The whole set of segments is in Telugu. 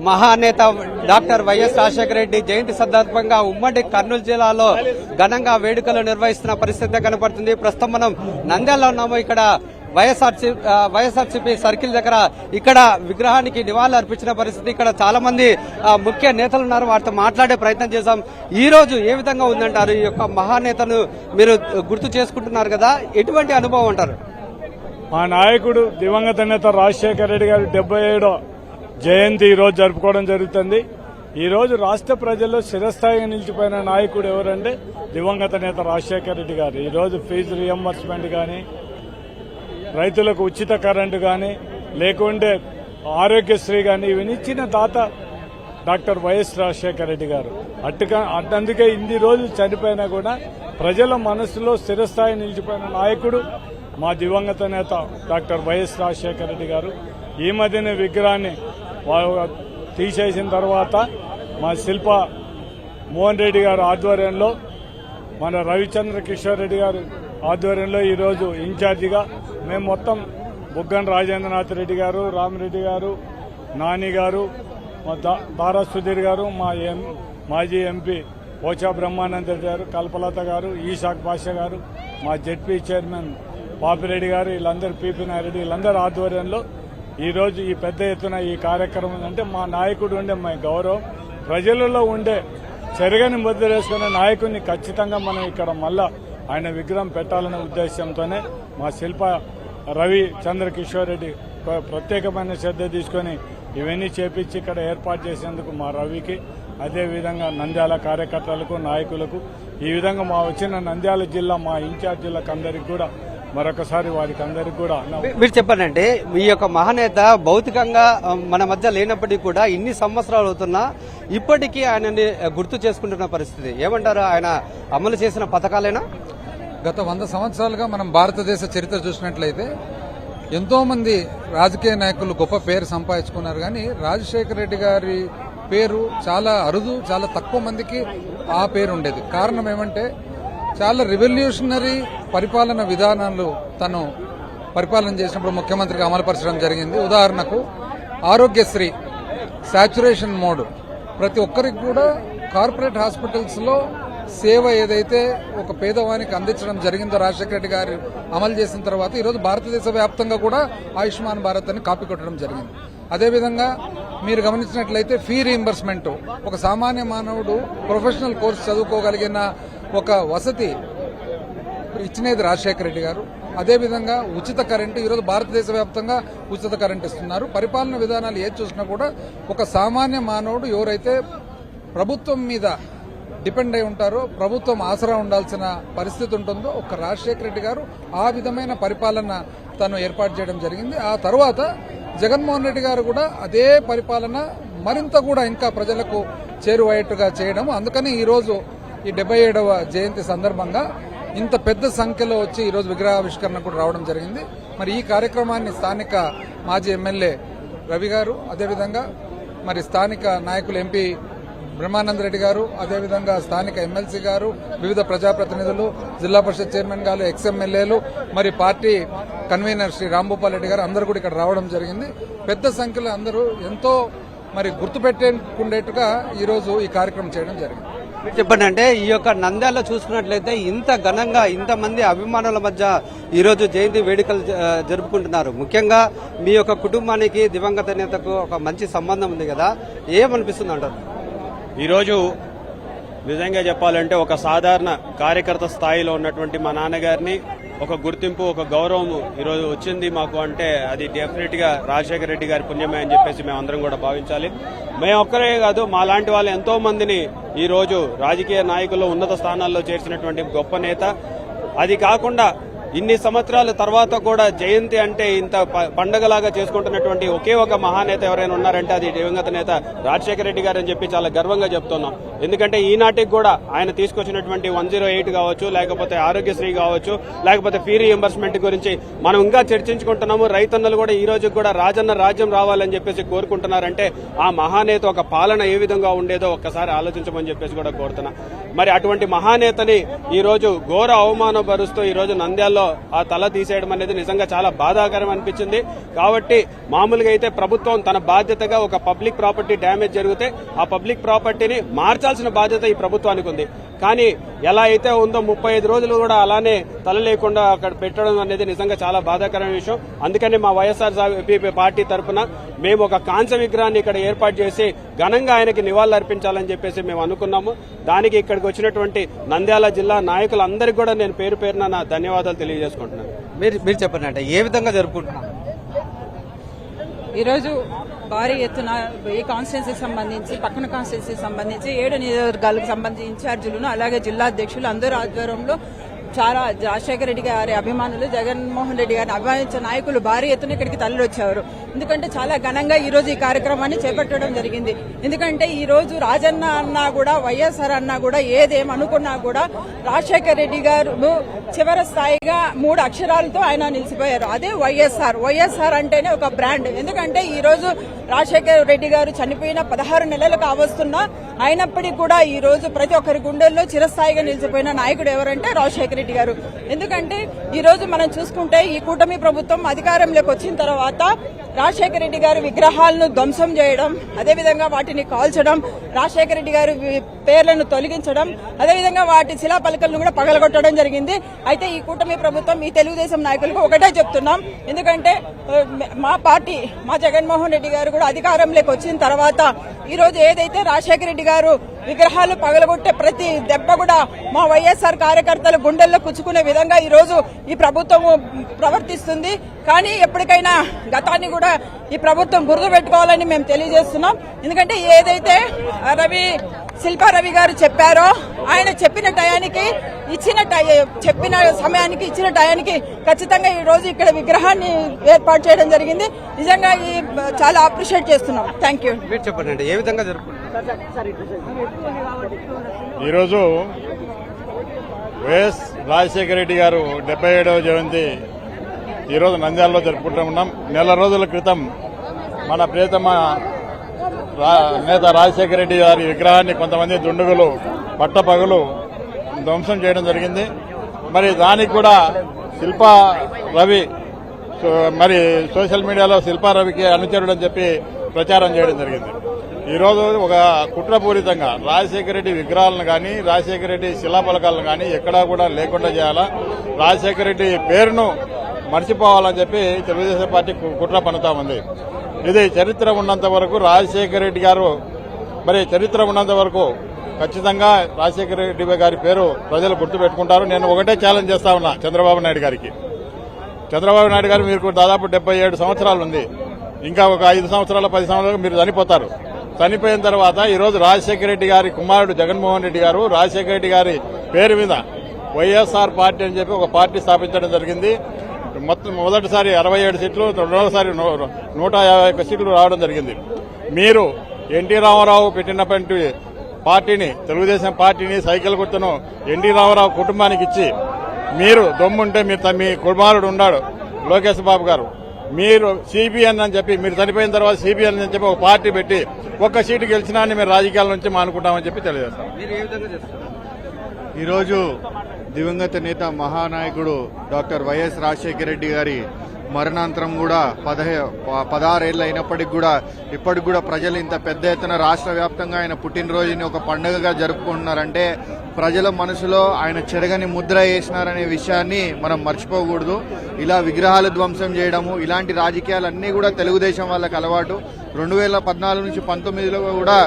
మహానేత డాక్టర్ వైఎస్ రాజశేఖర రెడ్డి జయంతి సందర్భంగా ఉమ్మడి కర్నూలు జిల్లాలో ఘనంగా వేడుకలు నిర్వహిస్తున్న పరిస్థితి కనపడుతుంది. ప్రస్తుతం మనం నంద్యాలలో ఉన్నాము. ఇక్కడ వైఎస్ఆర్సీపీ సర్కిల్ దగ్గర ఇక్కడ విగ్రహానికి నివాళులు అర్పించిన పరిస్థితి. ఇక్కడ చాలా మంది ముఖ్య నేతలు ఉన్నారు, వారితో మాట్లాడే ప్రయత్నం చేశాం. ఈ రోజు ఏ విధంగా ఉందంటారు? ఈ యొక్క మహానేతను మీరు గుర్తు చేసుకుంటున్నారు కదా, ఎటువంటి అనుభవం అంటారు? మా నాయకుడు దివంగత నేత రాజశేఖర రెడ్డి గారి 77వ జయంతి ఈ రోజు జరుపుకోవడం జరుగుతుంది. ఈ రోజు రాష్ట్ర ప్రజల్లో చిరస్థాయిగా నిలిచిపోయిన నాయకుడు ఎవరంటే దివంగత నేత రాజశేఖర రెడ్డి గారు. ఈ రోజు ఫీజు రియంబర్స్మెంట్ గాని, రైతులకు ఉచిత కరెంటు గాని, లేకుంటే ఆరోగ్యశ్రీ గాని ఇవన్నీ ఇచ్చిన దాత డాక్టర్ వైఎస్ రాజశేఖర రెడ్డి గారు. అందుకే ఇన్ని రోజులు చనిపోయినా కూడా ప్రజల మనసులో స్థిరస్థాయి నిలిచిపోయిన నాయకుడు మా దివంగత నేత డాక్టర్ వైఎస్ రాజశేఖర రెడ్డి గారు. ఈ మధ్యనే విగ్రహాన్ని తీసేసిన తర్వాత మా శిల్ప మోహన్ రెడ్డి గారు ఆధ్వర్యంలో, మన రవిచంద్ర కిషోర్ రెడ్డి గారు ఆధ్వర్యంలో ఈరోజు ఇన్ఛార్జిగా మేము మొత్తం బుగ్గన రాజేంద్రనాథ్ రెడ్డి గారు, రామిరెడ్డి గారు, నాని గారు, దారా సుధీర్ గారు, మాజీ ఎంపీ పోచా బ్రహ్మానంద రెడ్డి గారు, కల్పలత గారు, ఈషాక్ బాషా గారు, మా జెడ్పీ చైర్మన్ పాపిరెడ్డి గారు, వీళ్ళందరూ పీపీ నాయుడు, వీళ్ళందరూ ఆధ్వర్యంలో ఈరోజు ఈ పెద్ద ఎత్తున ఈ కార్యక్రమం అంటే మా నాయకుడు ఉండే మా గౌరవం, ప్రజలలో ఉండే చెరగని ముద్ర వేసుకునే నాయకుడిని ఖచ్చితంగా మనం ఇక్కడ మళ్ళా ఆయన విగ్రహం పెట్టాలనే ఉద్దేశంతోనే మా శిల్ప రవి చంద్ర కిషోర్ రెడ్డి ప్రత్యేకమైన శ్రద్ధ తీసుకుని ఇవన్నీ చేపించి ఇక్కడ ఏర్పాటు చేసేందుకు మా రవికి, అదేవిధంగా నంద్యాల కార్యకర్తలకు, నాయకులకు, ఈ విధంగా మా వచ్చిన నంద్యాల జిల్లా మా ఇన్ఛార్జీలకు అందరికీ కూడా మరొకసారి వారికి అందరికీ కూడా మీరు చెప్పండి. ఈ యొక్క మహానేత భౌతికంగా మన మధ్య లేనప్పటికీ కూడా ఇన్ని సంవత్సరాలు అవుతున్నా ఇప్పటికీ ఆయనని గుర్తు చేసుకుంటున్న పరిస్థితి ఏమంటారు? ఆయన అమలు చేసిన పథకాలేనా? గత 100 సంవత్సరాలుగా మనం భారతదేశ చరిత్ర చూసినట్లయితే ఎంతో మంది రాజకీయ నాయకులు గొప్ప పేరు సంపాదించుకున్నారు, కానీ రాజశేఖర రెడ్డి గారి పేరు చాలా అరుదు, చాలా తక్కువ మందికి ఆ పేరు ఉండేది. కారణం ఏమంటే చాలా రెవల్యూషనరీ పరిపాలన విధానాలు తను పరిపాలన చేసినప్పుడు ముఖ్యమంత్రిగా అమలుపరచడం జరిగింది. ఉదాహరణకు ఆరోగ్యశ్రీ, సాచురేషన్ మోడ్, ప్రతి ఒక్కరికి కూడా కార్పొరేట్ హాస్పిటల్స్ లో సేవ ఏదైతే ఒక పేదవానికి అందించడం జరిగిందో రాజశేఖర రెడ్డి గారు అమలు చేసిన తర్వాత ఈరోజు భారతదేశ వ్యాప్తంగా కూడా ఆయుష్మాన్ భారత్ అని కాపీ కొట్టడం జరిగింది. అదేవిధంగా మీరు గమనించినట్లయితే ఫీ రీయింబర్స్మెంట్, ఒక సామాన్య మానవుడు ప్రొఫెషనల్ కోర్సు చదువుకోగలిగిన ఒక వసతి ఇచ్చినది రాజశేఖర రెడ్డి గారు. అదేవిధంగా ఉచిత కరెంటు, ఈరోజు భారతదేశ వ్యాప్తంగా ఉచిత కరెంటు ఇస్తున్నారు. పరిపాలన విధానాలు ఏది చూసినా కూడా ఒక సామాన్య మానవుడు ఎవరైతే ప్రభుత్వం మీద డిపెండ్ అయి ఉంటారో, ప్రభుత్వం ఆసరా ఉండాల్సిన పరిస్థితి ఉంటుందో ఒక రాజశేఖర రెడ్డి గారు ఆ విధమైన పరిపాలన తను ఏర్పాటు చేయడం జరిగింది. ఆ తర్వాత జగన్మోహన్ రెడ్డి గారు కూడా అదే పరిపాలన మరింత కూడా ఇంకా ప్రజలకు చేరువయ్యేట్టుగా చేయడం. అందుకని ఈరోజు ఈ 77వ జయంతి సందర్భంగా ఇంత పెద్ద సంఖ్యలో వచ్చి ఈరోజు విగ్రహావిష్కరణ కూడా రావడం జరిగింది. మరి ఈ కార్యక్రమాన్ని స్థానిక మాజీ ఎమ్మెల్యే రవి గారు, అదేవిధంగా మరి స్థానిక నాయకులు ఎంపీ బ్రహ్మానంద రెడ్డి గారు, అదేవిధంగా స్థానిక ఎమ్మెల్సీ గారు, వివిధ ప్రజాప్రతినిధులు, జిల్లా పరిషత్ చైర్మన్ గారు, ఎక్స్ఎమ్మెల్యేలు, మరి పార్టీ కన్వీనర్ శ్రీ రాంభూపాల్ రెడ్డి గారు అందరూ కూడా ఇక్కడ రావడం జరిగింది. పెద్ద సంఖ్యలో అందరూ ఎంతో మరి గుర్తుపెట్టుకునేట్టుగా ఈరోజు ఈ కార్యక్రమం చేయడం జరిగింది. చెప్పండి, ఈ యొక్క నంద్యాలలో చూసుకున్నట్లయితే ఇంత ఘనంగా ఇంతమంది అభిమానుల మధ్య ఈరోజు జయంతి వేడుకలు జరుపుకుంటున్నారు. ముఖ్యంగా మీ యొక్క కుటుంబానికి దివంగత నేతకు ఒక మంచి సంబంధం ఉంది కదా, ఏమనిపిస్తుంది అంటారు? ఈరోజు నిజంగా చెప్పాలంటే ఒక సాధారణ కార్యకర్త స్థాయిలో ఉన్నటువంటి మా నాన్నగారిని ఒక గుర్తింపు, ఒక గౌరవం ఈరోజు వచ్చింది మాకు అంటే అది డెఫినెట్ గా రాజశేఖర రెడ్డి గారి పుణ్యమే అని చెప్పేసి మేమందరం కూడా భావించాలి. మేము ఒక్కరే కాదు, మా లాంటి వాళ్ళు ఎంతో మందిని ఈ రోజు రాజకీయ నాయకులు ఉన్నత స్థానాల్లో చేర్చినటువంటి గొప్ప నేత. అది కాకుండా ఇన్ని సంవత్సరాల తర్వాత కూడా జయంతి అంటే ఇంత పండగలాగా చేసుకుంటున్నటువంటి ఒకే ఒక మహానేత ఎవరైనా ఉన్నారంటే అది దివంగత నేత రాజశేఖర రెడ్డి గారు అని చెప్పి చాలా గర్వంగా చెప్తున్నాం. ఎందుకంటే ఈనాటికి కూడా ఆయన తీసుకొచ్చినటువంటి 108 కావచ్చు, లేకపోతే ఆరోగ్యశ్రీ కావచ్చు, లేకపోతే ఫీ రీఎంబర్స్మెంట్ గురించి మనం ఇంకా చర్చించుకుంటున్నాము. రైతన్నలు కూడా ఈ రోజు కూడా రాజన్న రాజ్యం రావాలని చెప్పేసి కోరుకుంటున్నారంటే ఆ మహానేత ఒక పాలన ఏ విధంగా ఉండేదో ఒక్కసారి ఆలోచించమని చెప్పేసి కూడా కోరుతున్నా. మరి అటువంటి మహానేతని ఈ రోజు ఘోర అవమానపరుస్తూ ఈ రోజు నంద్యాలలో ఆ తల తీసేయడం అనేది నిజంగా చాలా బాధాకరం అనిపించింది. కాబట్టి మామూలుగా అయితే ప్రభుత్వం తన బాధ్యతగా ఒక పబ్లిక్ ప్రాపర్టీ డ్యామేజ్ జరిగితే ఆ పబ్లిక్ ప్రాపర్టీని మార్చాల్సిన బాధ్యత ఈ ప్రభుత్వానికి ఉంది. కానీ ఎలా అయితే ఉందో 35 రోజులు కూడా అలానే తల లేకుండా అక్కడ పెట్టడం అనేది నిజంగా చాలా బాధాకరమైన విషయం. అందుకని మా వైఎస్ఆర్ పార్టీ తరఫున మేము ఒక కాంస్య విగ్రహాన్ని ఇక్కడ ఏర్పాటు చేసి ఘనంగా ఆయనకి నివాళులు అర్పించాలని చెప్పేసి మేము అనుకున్నాము. దానికి ఇక్కడికి వచ్చినటువంటి నంద్యాల జిల్లా నాయకులందరికీ కూడా నేను పేరు పేరున నా ధన్యవాదాలు తెలియజేసుకుంటున్నాను. మీరు చెప్పండి అంటే ఏ విధంగా జరుపుకుంటున్నాం? ఈరోజు భారీ ఎత్తున ఈ కాన్స్టిట్యున్సీకి సంబంధించి పక్కన కాన్స్టిట్యున్సీకి సంబంధించి 7 నియోజకవర్గాలకు సంబంధించి ఇన్ఛార్జీలను అలాగే జిల్లా అధ్యక్షులు అందరూ ఆధ్వర్యంలో చాలా రాజశేఖర రెడ్డి గారి అభిమానులు, జగన్మోహన్ రెడ్డి గారిని అభిమానించే నాయకులు భారీ ఎత్తున ఇక్కడికి తరలివచ్చారు. ఎందుకంటే చాలా ఘనంగా ఈ రోజు ఈ కార్యక్రమాన్ని చేపట్టడం జరిగింది. ఎందుకంటే ఈ రోజు రాజన్న అన్నా కూడా, వైఎస్ఆర్ అన్నా కూడా, ఏదేమనుకున్నా కూడా రాజశేఖర రెడ్డి గారు చివరి స్థాయిగా 3 అక్షరాలతో ఆయన నిలిచిపోయారు. అదే వైఎస్ఆర్. వైఎస్ఆర్ అంటేనే ఒక బ్రాండ్. ఎందుకంటే ఈ రోజు రాజశేఖర రెడ్డి గారు చనిపోయిన 16 నెలలు కావస్తున్నా అయినప్పటికీ కూడా ఈ రోజు ప్రతి ఒక్కరి గుండెల్లో చిరస్థాయిగా నిలిచిపోయిన నాయకుడు ఎవరంటే రాజశేఖర రెడ్డి గారు. ఎందుకంటే ఈ రోజు మనం చూసుకుంటే ఈ కూటమి ప్రభుత్వం అధికారంలోకి వచ్చిన తర్వాత రాజశేఖర రెడ్డి గారి విగ్రహాలను ధ్వంసం చేయడం, అదేవిధంగా వాటిని కాల్చడం, రాజశేఖర రెడ్డి గారి పేర్లను తొలగించడం, అదేవిధంగా వాటి శిలాపలకలను కూడా పగలగొట్టడం జరిగింది. అయితే ఈ కూటమి ప్రభుత్వం, ఈ తెలుగుదేశం నాయకులకు ఒకటే చెప్తున్నాం. ఎందుకంటే మా పార్టీ, మా జగన్మోహన్ రెడ్డి గారు కూడా అధికారంలోకి వచ్చిన తర్వాత ఈ రోజు ఏదైతే రాజశేఖర రెడ్డి గారు విగ్రహాలు పగలగొట్టే ప్రతి దెబ్బ కూడా మా వైఎస్ఆర్ కార్యకర్తల గుండెల్లో కుచ్చుకునే విధంగా ఈ రోజు ఈ ప్రభుత్వం ప్రవర్తిస్తుంది. కానీ ఎప్పటికైనా గతాన్ని కూడా ఈ ప్రభుత్వం గుర్తు పెట్టుకోవాలని మేము తెలియజేస్తున్నాం. ఎందుకంటే ఏదైతే శిల్పారవి గారు చెప్పారో ఆయన చెప్పిన టయానికి చెప్పిన సమయానికి ఇచ్చిన టయానికి ఖచ్చితంగా ఈ రోజు ఇక్కడ విగ్రహాన్ని ఏర్పాటు చేయడం జరిగింది. నిజంగా చాలా అప్రిషియేట్ చేస్తున్నాం. Thank you. మీరు చెప్పండి అంటే ఏ విధంగా జరుపుకుంటున్నారు? ఈరోజు వైఎస్ రాజశేఖర రెడ్డి గారు 77వ జయంతి ఈరోజు నంద్యాలలో జరుపుకుంటున్నాం. నెల రోజుల క్రితం మన ప్రియతమ నేత రాజశేఖర రెడ్డి గారి విగ్రహాన్ని కొంతమంది దుండగులు పట్టపగలు ధ్వంసం చేయడం జరిగింది. మరి దానికి కూడా శిల్పా రవి మరి సోషల్ మీడియాలో శిల్పా రవికి అనుచరుడని చెప్పి ప్రచారం చేయడం జరిగింది. ఈరోజు ఒక కుట్రపూరితంగా రాజశేఖర రెడ్డి విగ్రహాలను కానీ, రాజశేఖర రెడ్డి శిలాఫలకాలను కానీ ఎక్కడా కూడా లేకుండా చేయాలా, రాజశేఖర రెడ్డి పేరును మర్చిపోవాలని చెప్పి తెలుగుదేశం పార్టీ కుట్ర పన్నుతా ఉంది. ఇది చరిత్ర ఉన్నంత వరకు రాజశేఖర రెడ్డి గారు చరిత్ర ఉన్నంత వరకు ఖచ్చితంగా రాజశేఖర రెడ్డి గారి పేరు ప్రజలు గుర్తుపెట్టుకుంటారు. నేను ఒకటే ఛాలెంజ్ చేస్తా ఉన్నా చంద్రబాబు నాయుడు గారికి. చంద్రబాబు నాయుడు గారు మీకు దాదాపు 77 సంవత్సరాలు ఉంది. ఇంకా ఒక 5 సంవత్సరాలు 10 సంవత్సరాలు మీరు చనిపోతారు. చనిపోయిన తర్వాత ఈరోజు రాజశేఖర రెడ్డి గారి కుమారుడు జగన్మోహన్ రెడ్డి గారు రాజశేఖర రెడ్డి గారి పేరు మీద వైఎస్ఆర్ పార్టీ అని చెప్పి ఒక పార్టీ స్థాపించడం జరిగింది. మొదటిసారి 67 సీట్లు, రెండవసారి 151 సీట్లు రావడం జరిగింది. మీరు ఎన్టీ రామారావు పెట్టినటువంటి పార్టీని, తెలుగుదేశం పార్టీని, సైకిల్ గుర్తును ఎన్టీ రామారావు కుటుంబానికి ఇచ్చి మీరు దమ్ముంటే మీ కుమారుడు ఉన్నాడు లోకేష్ బాబు గారు, మీరు సిబిఎన్ అని చెప్పి మీరు చనిపోయిన తర్వాత సిబిఎన్ అని చెప్పి ఒక పార్టీ పెట్టి 1 సీటు గెలిచినా మీరు రాజకీయాల నుంచి మానుకుంటామని చెప్పి తెలియజేస్తాం. ఈరోజు దివంగత నేత మహానాయకుడు డాక్టర్ వైఎస్ రాజశేఖర రెడ్డి గారి మరణాంతరం కూడా 16 ఏళ్ళు అయినప్పటికీ కూడా ఇప్పటికి కూడా ప్రజలు ఇంత పెద్ద ఎత్తున రాష్ట్ర వ్యాప్తంగా ఆయన పుట్టినరోజుని ఒక పండుగగా జరుపుకుంటున్నారంటే ప్రజల మనసులో ఆయన చెరగని ముద్ర వేసినారనే విషయాన్ని మనం మర్చిపోకూడదు. ఇలా విగ్రహాలు ధ్వంసం చేయడము, ఇలాంటి రాజకీయాలన్నీ కూడా తెలుగుదేశం వాళ్ళకి అలవాటు. 2014 నుంచి 19లో కూడా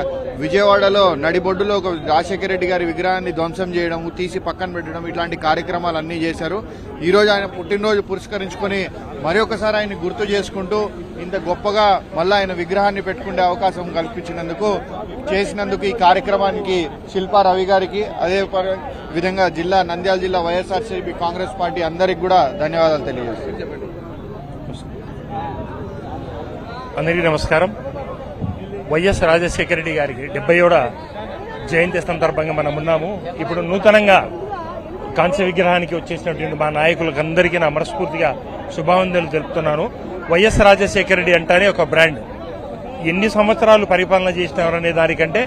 విజయవాడలో నడిబొడ్డులో ఒక రాజశేఖర రెడ్డి గారి విగ్రహాన్ని ధ్వంసం చేయడం, తీసి పక్కన పెట్టడం, ఇట్లాంటి కార్యక్రమాలు అన్నీ చేశారు. ఈ రోజు ఆయన పుట్టినరోజు పురస్కరించుకొని మరొకసారి ఆయన గుర్తు చేసుకుంటూ ఇంత గొప్పగా మళ్ళా ఆయన విగ్రహాన్ని పెట్టుకునే అవకాశం కల్పించినందుకు చేసినందుకు ఈ కార్యక్రమానికి శిల్పా రవి గారికి, అదే విధంగా నంద్యాల జిల్లా వైఎస్ఆర్సీపీ కాంగ్రెస్ పార్టీ అందరికి కూడా ధన్యవాదాలు తెలియజేస్తున్నాను. అందరికీ నమస్కారం. వైఎస్ రాజశేఖర రెడ్డి గారికి 70వ జయంతి సందర్భంగా మనం ఉన్నాము. ఇప్పుడు నూతనంగా కాంస్య విగ్రహానికి వచ్చేసినటువంటి మా నాయకులకు అందరికీ నా మనస్ఫూర్తిగా శుభావందనలు తెలుపుతున్నాను. వైఎస్ రాజశేఖర రెడ్డి అంటేనే ఒక బ్రాండ్. ఎన్ని సంవత్సరాలు పరిపాలన చేసినారనే దానికంటే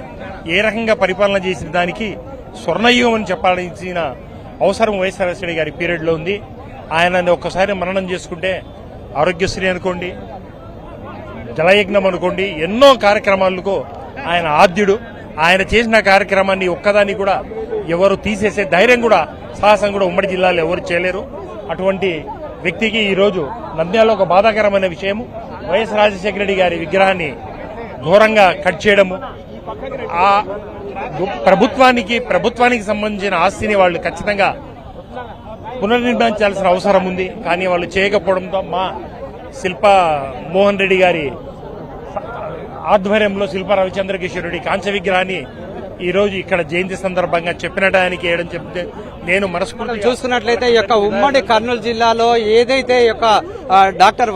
ఏ రకంగా పరిపాలన చేసిన దానికి స్వర్ణయుగం అని చెప్పాల్సిన అవసరం వైఎస్ రాజశేఖర రెడ్డి గారి పీరియడ్లో ఉంది. ఆయన ఒక్కసారి మననం చేసుకుంటే ఆరోగ్యశ్రీ అనుకోండి, జలయజ్ఞం అనుకోండి, ఎన్నో కార్యక్రమాలకు ఆయన ఆద్యుడు. ఆయన చేసిన కార్యక్రమాన్ని ఒక్కదాన్ని కూడా ఎవరు తీసేసే ధైర్యం కూడా, సాహసం కూడా ఉమ్మడి జిల్లాలో ఎవరు చేయలేరు. అటువంటి వ్యక్తికి ఈరోజు నంద్యాలలో ఒక బాధాకరమైన విషయం, వైఎస్ రాజశేఖర రెడ్డి గారి విగ్రహాన్ని ఘోరంగా కట్ చేయడము. ఆ ప్రభుత్వానికి సంబంధించిన ఆస్తిని వాళ్ళు ఖచ్చితంగా పునర్నిర్మించాల్సిన అవసరం ఉంది. కానీ వాళ్ళు చేయకపోవడంతో మా శిల్పా మోహన్ రెడ్డి గారి ఆధ్వర్యంలో శిల్పా రవిచంద్రకిషోర్ రెడ్డి కాంస్య విగ్రహాన్ని ఈ రోజు ఇక్కడ జయంతి సందర్భంగా చెప్పినటానికి వేయడం చెప్తే నేను మనస్ఫూర్తిగా చూసుకున్నట్లయితే ఈ యొక్క ఉమ్మడి కర్నూలు జిల్లాలో ఏదైతే ఈ యొక్క డాక్టర్